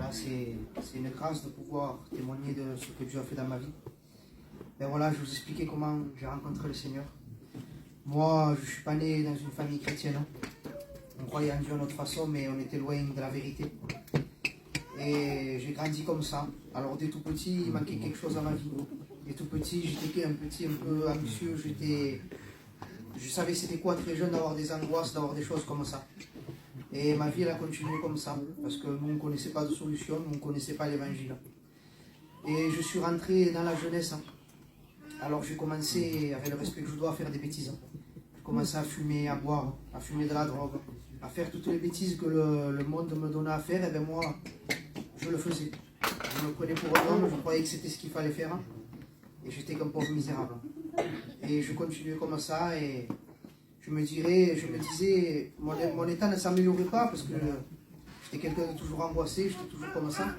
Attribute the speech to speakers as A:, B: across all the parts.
A: Voilà, c'est une grâce de pouvoir témoigner de ce que Dieu a fait dans ma vie. Ben voilà, je vais vous expliquer comment j'ai rencontré le Seigneur. Moi, je ne suis pas né dans une famille chrétienne. On croyait en Dieu à notre façon, mais on était loin de la vérité. Et j'ai grandi comme ça. Alors dès tout petit, il manquait quelque chose à ma vie. Dès tout petit, j'étais un peu anxieux. Je savais c'était quoi très jeune d'avoir des angoisses, d'avoir des choses comme ça. Et ma vie, elle a continué comme ça. Parce que nous, on ne connaissait pas de solution, nous, on ne connaissait pas l'évangile. Et je suis rentré dans la jeunesse. Alors j'ai commencé, avec le respect que je dois, à faire des bêtises. J'ai commencé à fumer, à boire, à fumer de la drogue, à faire toutes les bêtises que le monde me donnait à faire. Et bien moi, je le faisais. Je me prenais pour un homme, je croyais que c'était ce qu'il fallait faire. Et j'étais comme pauvre misérable. Et je continuais comme ça et je me disais, mon état ne s'améliorait pas parce que j'étais quelqu'un de toujours angoissé, j'étais toujours comme ça.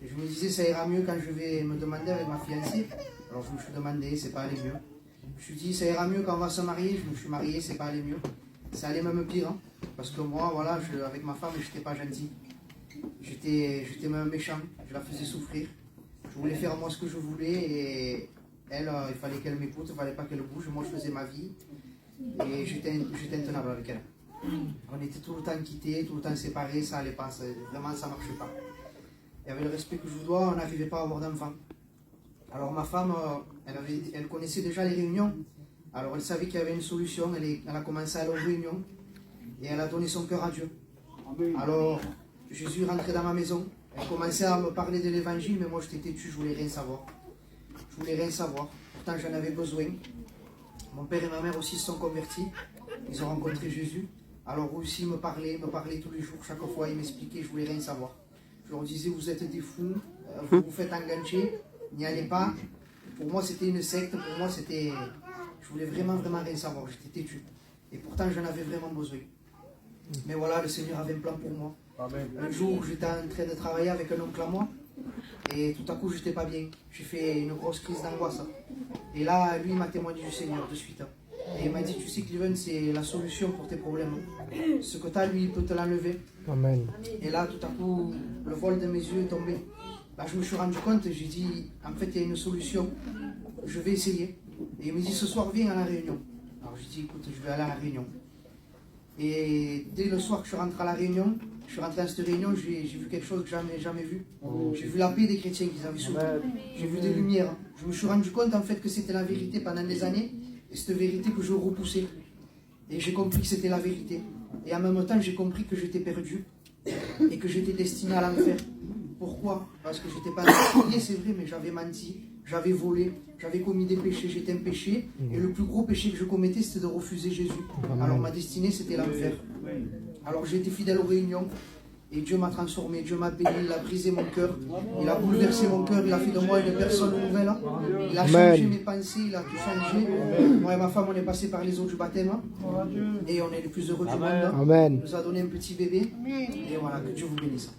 A: Et je me disais, ça ira mieux quand je vais me demander avec ma fiancée. Alors je me suis demandé, c'est pas allé mieux. Je me suis dit, ça ira mieux quand on va se marier. Je me suis marié, c'est pas allé mieux. Ça allait même pire. Parce que moi, voilà, avec ma femme, j'étais pas gentil. J'étais même méchant. Je la faisais souffrir. Je voulais faire moi ce que je voulais et elle, il fallait qu'elle m'écoute, il fallait pas qu'elle bouge. Moi, je faisais ma vie et j'étais intenable avec elle. On était tout le temps quittés, tout le temps séparés, ça allait pas, vraiment ça marchait pas. Et avec le respect que je vous dois, on n'arrivait pas à avoir d'enfants. Alors ma femme, elle connaissait déjà les réunions. Alors elle savait qu'il y avait une solution, elle a commencé à aller aux réunions et elle a donné son cœur à Dieu. Alors Jésus est rentré dans ma maison, elle commençait à me parler de l'évangile, mais moi j'étais têtu, je voulais rien savoir. Je voulais rien savoir, pourtant j'en avais besoin. Mon père et ma mère aussi se sont convertis, ils ont rencontré Jésus. Alors eux aussi me parlaient tous les jours, chaque fois ils m'expliquaient, je voulais rien savoir. Je leur disais, vous êtes des fous, vous vous faites engancher, n'y allez pas. Pour moi c'était une secte, pour moi c'était... Je voulais vraiment rien savoir, j'étais têtu. Et pourtant j'en avais vraiment besoin. Mais voilà, le Seigneur avait un plan pour moi. Amen. Un jour, j'étais en train de travailler avec un oncle à moi, et tout à coup, j'étais pas bien. J'ai fait une grosse crise d'angoisse. Et là, lui, il m'a témoigné du Seigneur de suite. Et il m'a dit, tu sais, Cleven, c'est la solution pour tes problèmes. Ce que tu as, lui, il peut te l'enlever. Amen. Et là, tout à coup, le voile de mes yeux est tombé. Là, je me suis rendu compte, j'ai dit, en fait, il y a une solution. Je vais essayer. Et il me dit, ce soir, viens à la réunion. Alors, j'ai dit, écoute, je vais aller à la réunion. Et dès le soir que je suis rentré à la réunion, je suis rentré à cette réunion, j'ai vu quelque chose que je n'avais jamais vu. J'ai vu la paix des chrétiens qu'ils avaient sauvé. J'ai vu des lumières. Je me suis rendu compte en fait que c'était la vérité pendant des années. Et cette vérité que je repoussais. Et j'ai compris que c'était la vérité. Et en même temps, j'ai compris que j'étais perdu. Et que j'étais destiné à l'enfer. Pourquoi? Parce que j'étais pas destiné, c'est vrai, mais j'avais menti, j'avais volé, j'avais commis des péchés, j'étais un péché. Et le plus gros péché que je commettais, c'était de refuser Jésus. Alors ma destinée, c'était l'enfer. Alors j'ai été fidèle aux réunions. Et Dieu m'a transformé, Dieu m'a béni, il a brisé mon cœur, il a bouleversé mon cœur, il a fait de moi une personne nouvelle. Il a changé mes pensées, il a tout changé. Moi et ma femme, on est passé par les eaux du baptême. Et on est les plus heureux du monde. Il nous a donné un petit bébé. Et voilà, que Dieu vous bénisse.